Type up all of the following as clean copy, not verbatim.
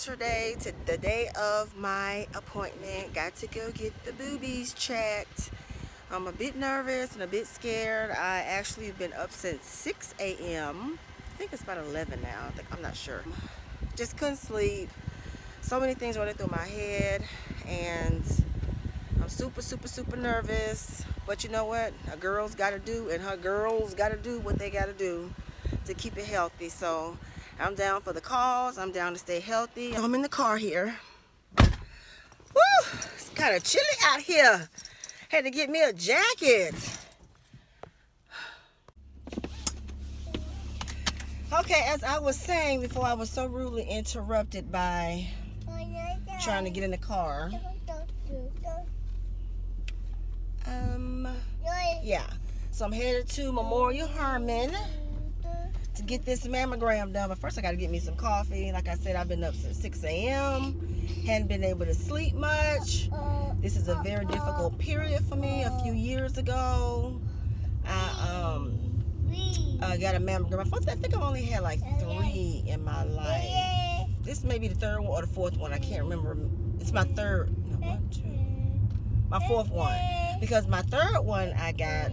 yesterday to the day of my appointment. Got to go get the boobies checked. I'm a bit nervous and a bit scared. I actually have been up since 6 a.m. I think it's about 11 now. I'm not sure. Just couldn't sleep. So many things running through my head, and I'm super nervous. But you know what? A girl's got to do, and her girls got to do what they got to do to keep it healthy. So I'm down for the cause. I'm down to stay healthy. I'm in the car here. Woo! It's kind of chilly out here. Had to get me a jacket. Okay, as I was saying before, I was so rudely interrupted by trying to get in the car. Yeah. So I'm headed to Memorial Hermann to get this mammogram done. But first I got to get me some coffee. Like I said, I've been up since 6 a.m. Hadn't been able to sleep much. This is a very difficult period for me. A few years ago, I got a mammogram. I think I've only had like 3 in my life. This may be the 3rd one or the 4th one. I can't remember. It's my 3rd. No, 1, 2. My 4th one. Because my 3rd one I got,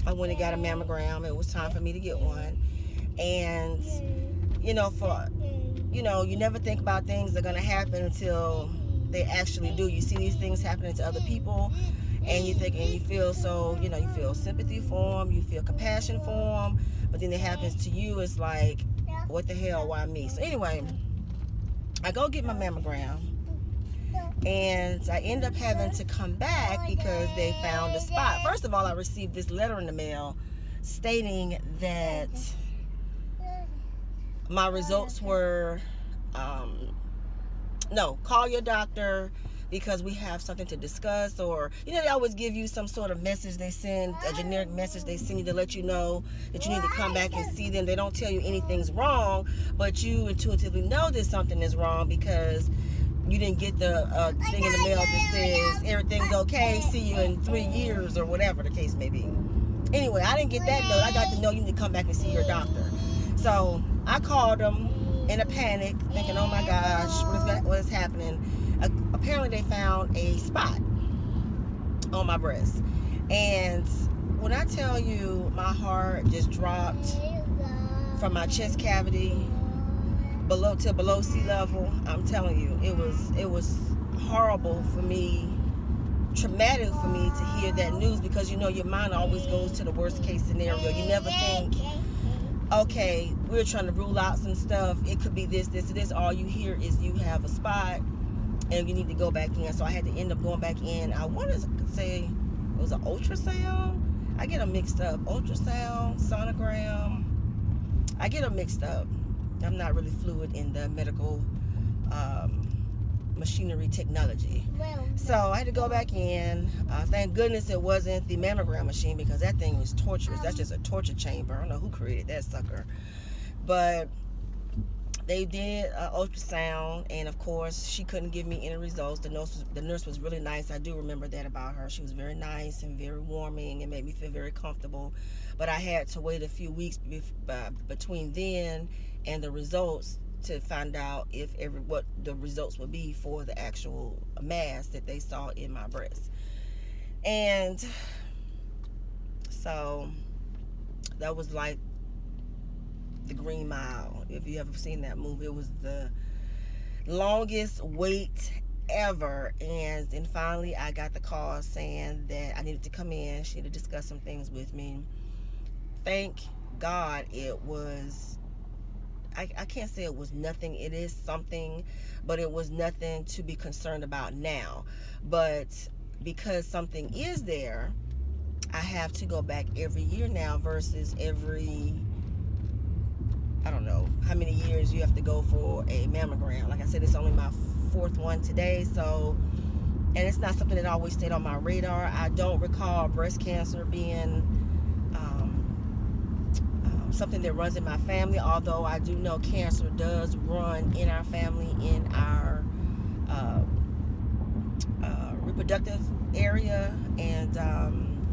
I went and got a mammogram. It was time for me to get one. And, you never think about things that are going to happen until they actually do. You see these things happening to other people, and you think, and you feel so, you feel sympathy for them, you feel compassion for them, but then it happens to you. It's like, what the hell, why me? So anyway, I go get my mammogram, and I end up having to come back because they found a spot. First of all, I received this letter in the mail stating that my results were, no, call your doctor because we have something to discuss. Or, they always give you some sort of message they send, a generic message they send you to let you know that you need to come back and see them. They don't tell you anything's wrong, but you intuitively know that something is wrong because you didn't get the thing in the mail that says everything's okay, see you in 3 years, or whatever the case may be. Anyway, I didn't get that note. I got to know you need to come back and see your doctor. So I called them in a panic, thinking, oh my gosh, what is happening? Apparently they found a spot on my breast. And when I tell you my heart just dropped from my chest cavity below sea level, I'm telling you, it was horrible for me, traumatic for me to hear that news, because your mind always goes to the worst case scenario. You never think, okay, we're trying to rule out some stuff. It could be this. All you hear is you have a spot and you need to go back in. So I had to end up going back in. I want to say it was an ultrasound. I get them mixed up. Ultrasound, sonogram. I get them mixed up. I'm not really fluid in the medical machinery technology. So I had to go back in. Thank goodness it wasn't the mammogram machine, because that thing was torturous. That's just a torture chamber. I don't know who created that sucker. But they did ultrasound, and of course she couldn't give me any results. The nurse was really nice. I do remember that about her. She was very nice and very warming and made me feel very comfortable. But I had to wait a few weeks between then and the results to find out what the results would be for the actual mass that they saw in my breast. And so that was like the Green Mile. If you ever seen that movie, it was the longest wait ever. And then finally I got the call saying that I needed to come in. She needed to discuss some things with me. Thank God it was, I can't say it was nothing. It is something, but it was nothing to be concerned about now. But because something is there, I have to go back every year now versus every, I don't know how many years you have to go for a mammogram. Like I said, it's only my 4th one today. So, and it's not something that always stayed on my radar. I don't recall breast cancer being something that runs in my family, although I do know cancer does run in our family, in our reproductive area, and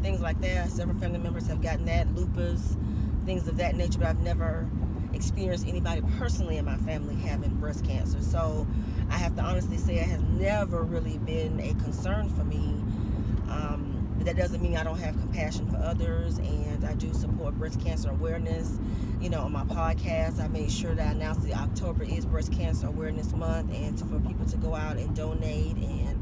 things like that. Several family members have gotten that, lupus, things of that nature, but I've never experienced anybody personally in my family having breast cancer. So I have to honestly say it has never really been a concern for me. But that doesn't mean I don't have compassion for others, and I do support breast cancer awareness. You know, on my podcast, I made sure that I announced that October is Breast Cancer Awareness Month, and for people to go out and donate and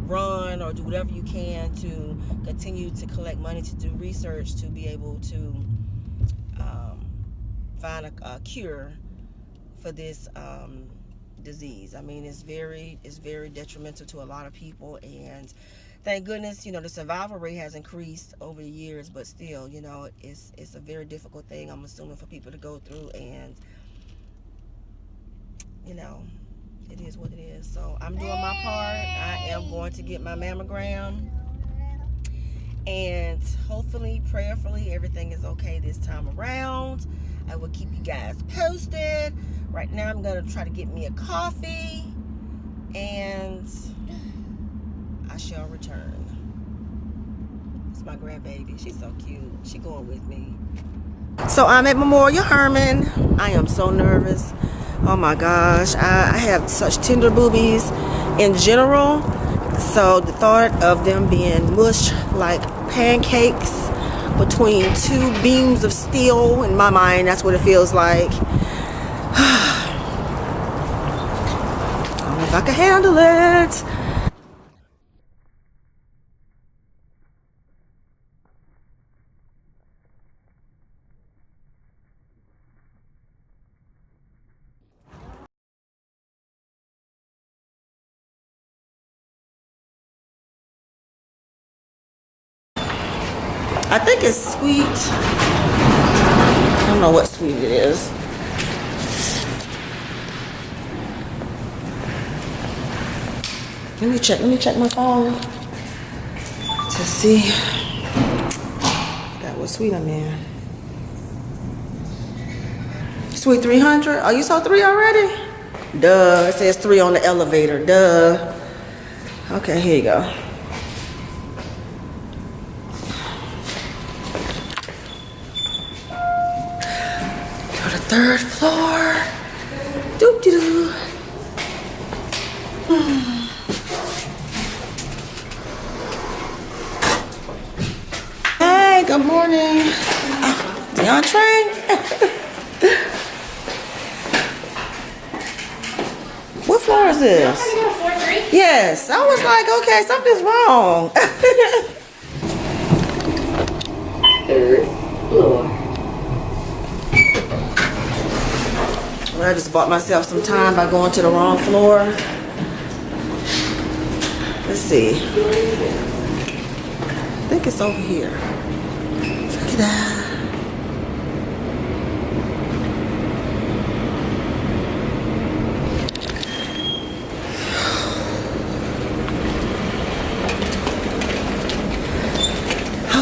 run or do whatever you can to continue to collect money to do research to be able to find a cure for this disease. I mean, it's very detrimental to a lot of people, and thank goodness, you know, the survival rate has increased over the years, but still, you know, it's a very difficult thing, I'm assuming, for people to go through, and you know, it is what it is. So I'm doing my part. I am going to get my mammogram, and hopefully, prayerfully, everything is okay this time around. I will keep you guys posted. Right now, I'm gonna try to get me a coffee, and I shall return. It's my grandbaby. She's so cute. She going with me. So I'm at Memorial Hermann. I am so nervous. Oh my gosh. I have such tender boobies in general. So the thought of them being mushed like pancakes between two beams of steel, in my mind, that's what it feels like. I don't know if I can handle it. I think it's sweet. I don't know what sweet it is. Let me check my phone to see that was sweet I'm in. Sweet 300. Oh, you saw 3 already? Duh. It says 3 on the elevator. Duh. Okay, here you go. To the 3rd floor. Doop doo doo. Hey, good morning. DeAndre? What floor is this? Yes. I was like, okay, something's wrong. 3rd floor. Well, I just bought myself some time by going to the wrong floor. Let's see. I think it's over here. Look at that.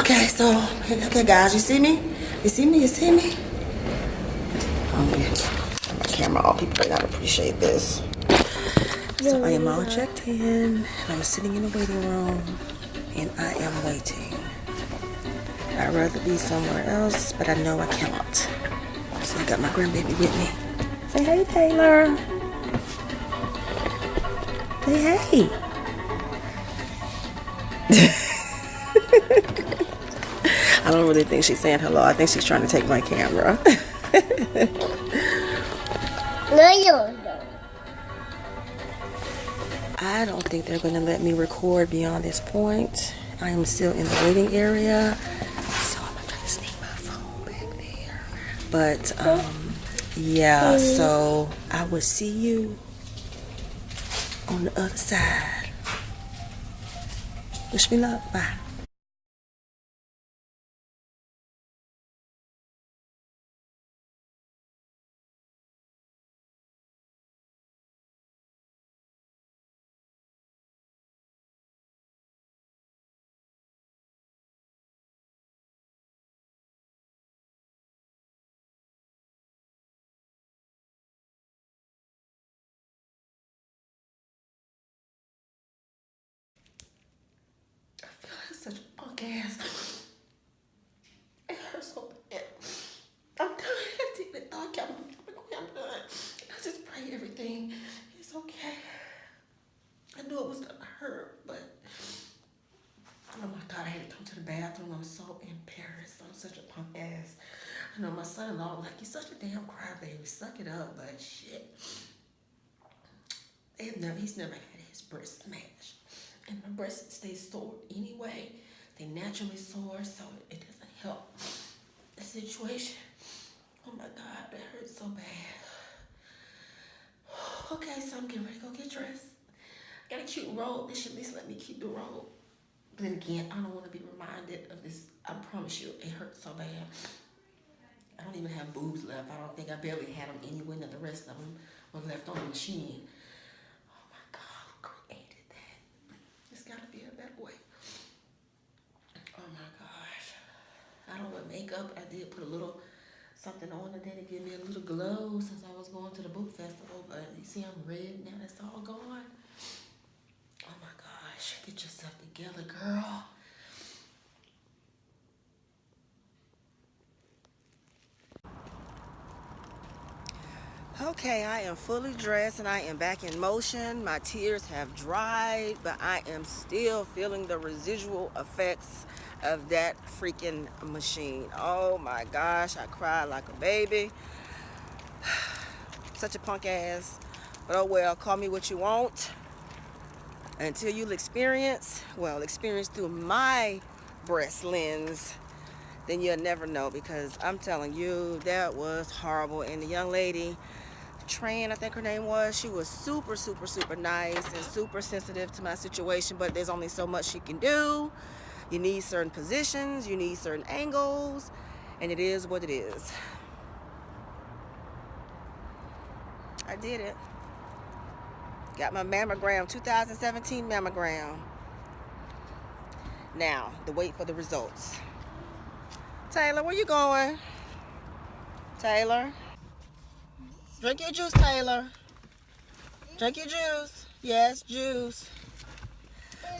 Okay, so, okay guys, you see me? You see me? You see me? Oh yeah, my camera off. People may not appreciate this. So I am all checked in, and I'm sitting in the waiting room, and I am waiting. I'd rather be somewhere else, but I know I cannot. So I got my grandbaby with me. Say hey, Taylor. Say hey. I don't really think she's saying hello. I think she's trying to take my camera. I don't think they're going to let me record beyond this point. I am still in the waiting area, so I'm going to sneak my phone back there. But yeah, so I will see you on the other side. Wish me luck. Bye. Such a punk ass. It hurts so bad. I'm done. so embarrassed. I'm such a punk ass. I know my son-in-law was like, you're such a damn crybaby. Suck it up, but shit. He's never had his breast smashed. And my breasts stay sore anyway. They naturally sore, so it doesn't help the situation. Oh my God, that hurts so bad. Okay, so I'm getting ready to go get dressed. Got a cute robe. They should at least let me keep the robe. But then again, I don't want to be reminded of this. I promise you, it hurts so bad. I don't even have boobs left. I don't think I barely had them anyway. And the rest of them were left on the machine. Oh my God, who created that? There's got to be a better way. Oh my gosh. I don't wear makeup. I did put a little something on today to give me a little glow since I was going to the book festival. But you see I'm red now. It's all gone. Oh my gosh. Get yourself together, girl. Okay, I am fully dressed and I am back in motion. My tears have dried, but I am still feeling the residual effects of that freaking machine. Oh my gosh, I cried like a baby. Such a punk ass. But oh well, call me what you want. Until you'll experience through my breast lens, then you'll never know, because I'm telling you, that was horrible. And the young lady, Tran, I think her name was, she was super, super, super nice and super sensitive to my situation, but there's only so much she can do. You need certain positions, you need certain angles, and it is what it is. I did it. Got my mammogram, 2017 mammogram. Now, the wait for the results. Taylor, where you going? Taylor? Drink your juice, Taylor. Drink your juice. Yes, juice.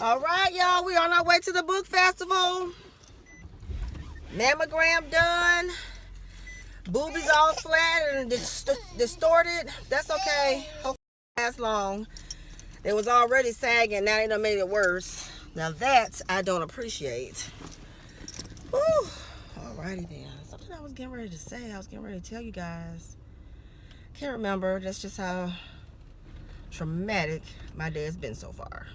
All right, y'all. We on our way to the book festival. Mammogram done. Boobies all flat and distorted. That's okay. Hopefully it lasts long. It was already sagging. Now they done made it worse. Now that I don't appreciate. Whew. Alrighty then. Something I was getting ready to say. I was getting ready to tell you guys. Can't remember. That's just how traumatic my day has been so far.